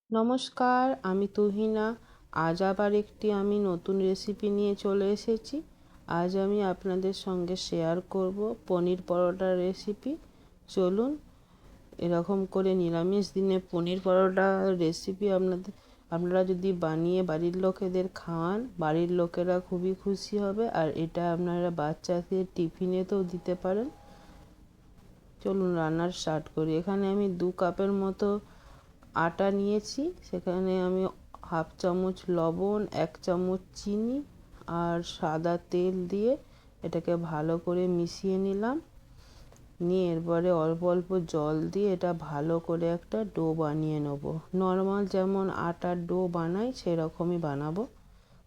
নমস্কার, আমি তুহিনা। আজ আবার একটি আমি নতুন রেসিপি নিয়ে চলে এসেছি। আজ আমি আপনাদের সঙ্গে শেয়ার করব পনির পরোটার রেসিপি। চলুন, এরকম করে নিরামিষ দিনে পনির পরোটা রেসিপি আপনারা যদি বানিয়ে বাড়ির লোকেদের খাওয়ান, বাড়ির লোকেরা খুবই খুশি হবে। আর এটা আপনারা বাচ্চাদের টিফিনেতেও দিতে পারেন। চলুন রান্নার স্টার্ট করি। এখানে আমি 2 কাপের মতো আটা নিয়েছি। সেখানে আমি হাফ চামচ লবণ, 1 চামচ চিনি আর সাদা তেল দিয়ে এটাকে ভালো করে মিশিয়ে নিলাম। নিয়ে এরপরে অল্প অল্প জল দিয়ে এটা ভালো করে একটা ডো বানিয়ে নেব। নর্মাল যেমন আটার ডো বানাই সেরকমই বানাবো।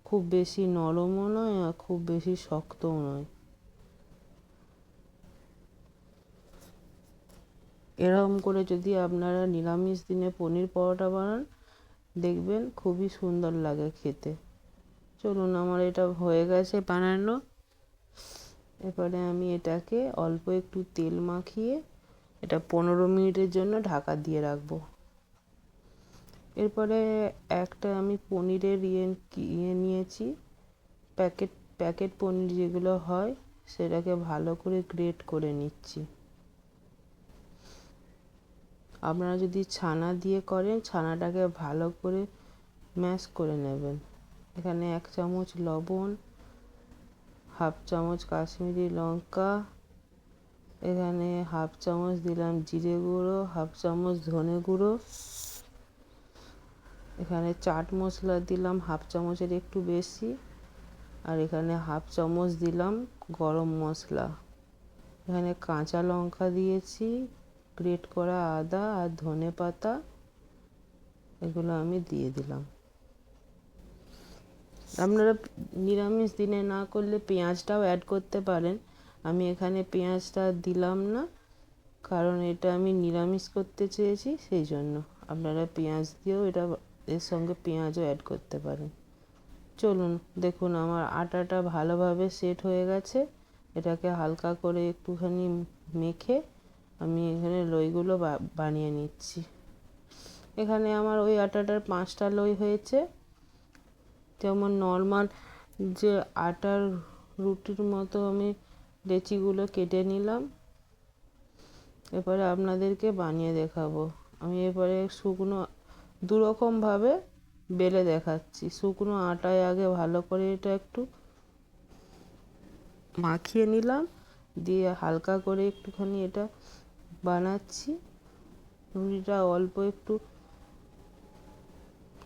খুব বেশি নরমও নয় আর খুব বেশি শক্তও নয়। এরকম করে যদি আপনারা নিরামিষ দিনে পনির পরোটা বানান, দেখবেন খুবই সুন্দর লাগে খেতে। চলুন, আমার এটা হয়ে গেছে বানানো। এরপরে আমি এটাকে অল্প একটু তেল মাখিয়ে এটা 15 মিনিটের জন্য ঢাকা দিয়ে রাখবো। এরপরে একটা আমি পনিরের ইয়ে নিয়েছি, প্যাকেট পনির যেগুলো হয়, সেটাকে ভালো করে গ্রেট করে নিচ্ছি। আপনারা যদি ছানা দিয়ে করেন, ছানাটাকে ভালো করে ম্যাশ করে নেবেন। এখানে 1 চামচ লবণ, হাফ চামচ কাশ্মীরি লঙ্কা, এখানে হাফ চামচ দিলাম জিরে গুঁড়ো, হাফ চামচ ধনে গুঁড়ো, এখানে চাট মশলা দিলাম হাফ চামচের একটু বেশি, আর এখানে হাফ চামচ দিলাম গরম মশলা। এখানে কাঁচা লঙ্কা দিয়েছি, গ্রেট করা আদা আর ধনে পাতা, এগুলো আমি দিয়ে দিলাম। আপনারা নিরামিষ দিনে না করলে পেঁয়াজটাও অ্যাড করতে পারেন। আমি এখানে পেঁয়াজটা দিলাম না, কারণ এটা আমি নিরামিষ করতে চেয়েছি, সেই জন্য। আপনারা পেঁয়াজ দিয়েও এটা এর সঙ্গে পেঁয়াজও অ্যাড করতে পারেন। চলুন, দেখুন আমার আটাটা ভালোভাবে সেট হয়ে গেছে। এটাকে হালকা করে একটুখানি মেখে আমি এখানে লইগুলো বানিয়ে নিচ্ছি। এখানে আমার ওই আটাটার 5টা লই হয়েছে। যেমন নর্মাল যে আটার রুটির মতো আমি লেচিগুলো কেটে নিলাম। এরপরে আপনাদেরকে বানিয়ে দেখাবো। আমি এরপরে শুকনো 2 রকমভাবে বেলে দেখাচ্ছি। শুকনো আটায় আগে ভালো করে এটা একটু মাখিয়ে নিলাম, দিয়ে হালকা করে একটুখানি এটা বানাচ্ছি। রুটিটা অল্প একটু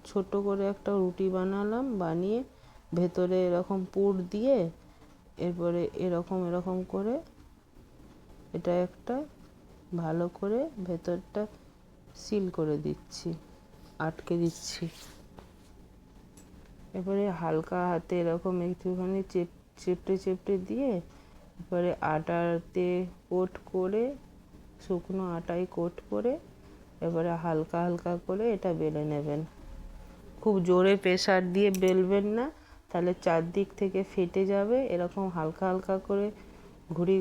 ছোট করে একটা রুটি বানালাম, বানিয়ে ভেতরে এরকম পুর দিয়ে এরপরে এরকম করে এটা একটা ভালো করে ভেতরটা সিল করে দিচ্ছি, আটকে দিচ্ছি। এবারে হালকা হাতে এরকম একটুখানি চেপটে দিয়ে এবারে আটাতে কোট করে, শুকনো আটায় কোট করে এবারে হালকা হালকা করে এটা বেলে নেবেন। খুব জোরে প্রেসার দিয়ে বেলবেন না, তাহলে চারদিক থেকে ফেটে যাবে। এরকম হালকা হালকা করে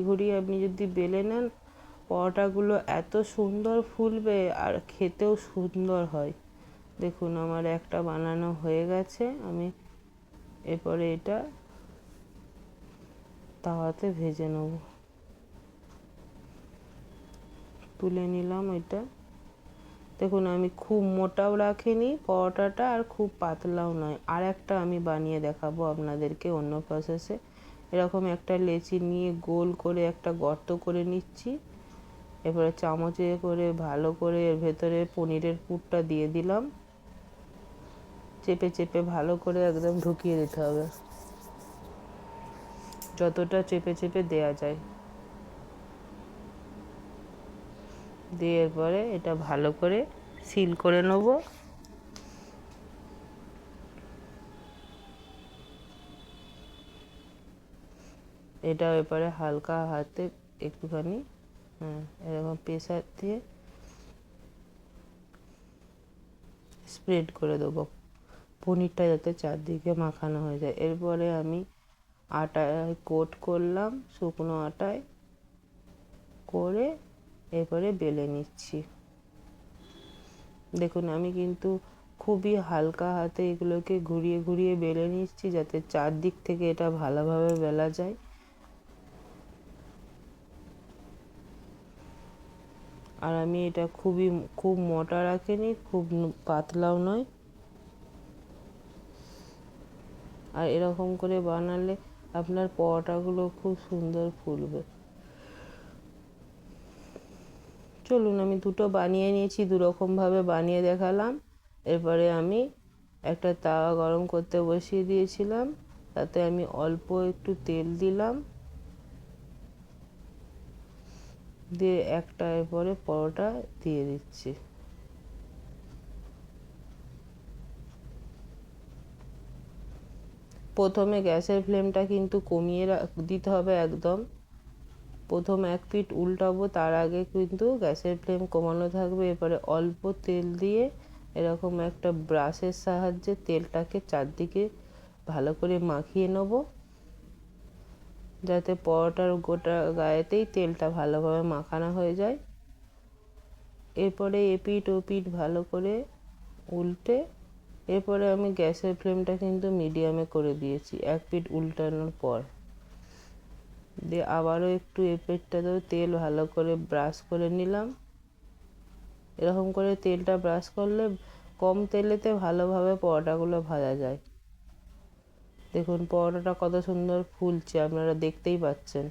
ঘুরিয়ে আপনি যদি বেলে নেন, পরোটাগুলো এত সুন্দর ফুলবে আর খেতেও সুন্দর হয়। দেখুন আমার একটা বানানো হয়ে গেছে। আমি এরপরে এটা তাওয়াতে ভেজে নেব। তুলে নিলাম এটা। দেখুন আমি খুব মোটাও রাখিনি পরোটাটা, আর খুব পাতলাও নয়। আর একটা আমি বানিয়ে দেখাবো আপনাদেরকে অন্য প্রসেসে। এরকম একটা লেচি নিয়ে গোল করে একটা গর্ত করে নিচ্ছি। এরপরে চামচে করে ভালো করে এর ভেতরে পনিরের পুরটা দিয়ে দিলাম। চেপে ভালো করে একদম ঢুকিয়ে দিতে হবে, যতটা চেপে দেয়া যায়। দিয়ে এরপরে এটা ভালো করে সিল করে নেব। এটা এরপরে হালকা হাতে একটুখানি এরকম প্রেসার দিয়ে স্প্রেড করে দেবো, পনিরটা যাতে চারদিকে মাখানো হয়ে যায়। এরপরে আমি আটায় কোট করলাম, শুকনো আটায় করে এরপরে বেলে নিচ্ছি। দেখুন আমি কিন্তু খুবই হালকা হাতে এগুলোকে ঘুরিয়ে ঘুরিয়ে বেলে নিচ্ছি যাতে চারদিক থেকে এটা ভালোভাবে বেলা যায়। আর আমি এটা খুব মোটা রাখিনি, খুব পাতলাও নয়। আর এরকম করে বানালে আপনার পরোটাগুলো খুব সুন্দর ফুলবে। চলুন, আমি দুটো বানিয়ে নিয়েছি, দুরকমভাবে বানিয়ে দেখালাম। এরপরে আমি একটা তাওয়া গরম করতে বসিয়ে দিয়েছিলাম, তাতে আমি অল্প একটু তেল দিলাম, দিয়ে একটা এরপরে পরোটা দিয়ে দিচ্ছি। প্রথমে গ্যাসের ফ্লেমটা কিন্তু কমিয়ে দিতে হবে একদম। প্রথম এক পিঠ উল্টাবো, তার আগে কিন্তু গ্যাসের ফ্লেম কমানো থাকবে। এরপরে অল্প তেল দিয়ে এরকম একটা ব্রাশের সাহায্যে তেলটাকে চারদিকে ভালো করে মাখিয়ে নেব, যাতে পরোটার গোটা গায়েতেই তেলটা ভালোভাবে মাখানো হয়ে যায়। এরপরে এপিঠ ওপিঠ ভালো করে উল্টে, এরপরে আমি গ্যাসের ফ্লেমটা কিন্তু মিডিয়ামে করে দিয়েছি এক পিঠ উল্টানোর পর। দিয়ে আবারও একটু এপিঠটাতেও তেল ভালো করে ব্রাশ করে নিলাম। এরকম করে তেলটা ব্রাশ করলে কম তেলেতে ভালোভাবে পরোটাগুলো ভাজা যায়। দেখুন পরোটাটা কত সুন্দর ফুলছে, আপনারা দেখতেই পাচ্ছেন।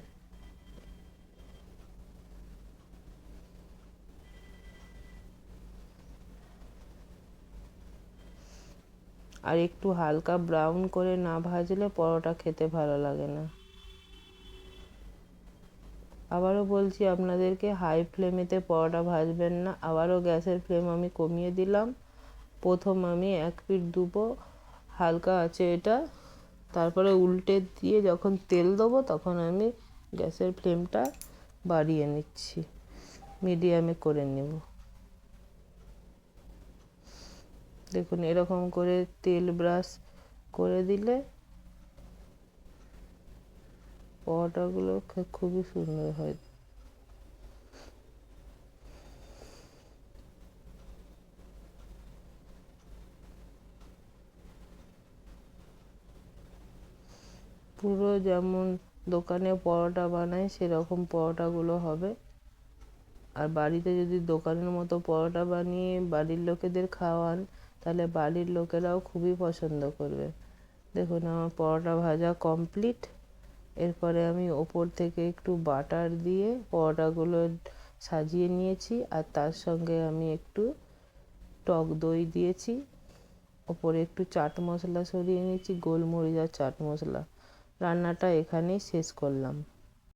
আর একটু হালকা ব্রাউন করে না ভাজলে পরোটা খেতে ভালো লাগে না। আবারও বলছি আপনাদেরকে, হাই ফ্লেমেতে পরোটা ভাজবেন না। আবারও গ্যাসের ফ্লেম আমি কমিয়ে দিলাম। প্রথম আমি এক পিঠ দেবো হালকা আছে এটা, তারপরে উল্টে দিয়ে যখন তেল দেবো তখন আমি গ্যাসের ফ্লেমটা বাড়িয়ে নিচ্ছি, মিডিয়ামে করে নেব। দেখুন এরকম করে তেল ব্রাশ করে দিলে পরোটাগুলো খুবই সুন্দর হয়। পুরো যেমন দোকানে পরোটা বানায় সেরকম পরোটাগুলো হবে। আর বাড়িতে যদি দোকানের মতো পরোটা বানিয়ে বাড়ির লোকেদের খাওয়ান, তাহলে বাড়ির লোকেরাও খুবই পছন্দ করবে। দেখুন আমার পরোটা ভাজা কমপ্লিট। এরপরে আমি ওপর থেকে একটু বাটার দিয়ে পরোটাগুলো সাজিয়ে নিয়েছি, আর তার সঙ্গে আমি একটু টক দই দিয়েছি। ওপরে একটু চাট মশলা ছড়িয়ে নিয়েছি, গোলমরিচ আর চাট মশলা। রান্নাটা এখানেই শেষ করলাম।